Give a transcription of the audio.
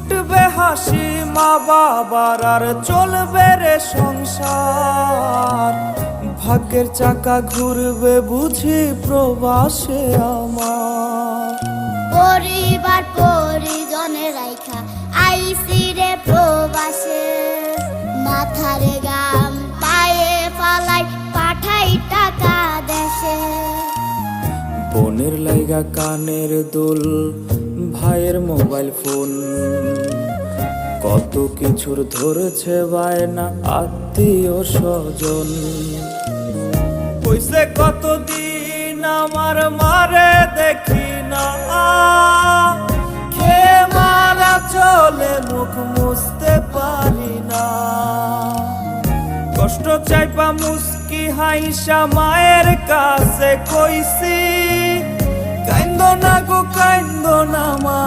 ফুটবে হাসি মা বাবার, আর চলবে রে সংসার। ভাগ্যের চাকা ঘুরবে বুঝি প্রবাসে আমার। পরিবার পরিজনে রাইখা আইসি রে প্রবাসে, মাথারে গাম পায়ে পালাই পাঠাই টাকা দেশে। বোনের লাইগা কানের দুল, ভাইয়ের মোবাইল ফোন, কত কিছুর ধরেছে বায়না আত্মীয় স্বজন। কইছে কতদিন আমার মারে দেখি না, খেয়ে মারা চলে মুখ মুছতে পারি না। কষ্ট চাইপা মুস্কি হাইসা মায়ের কাছে কইছি, কাইন্দ না গো কাইন্দ না মা।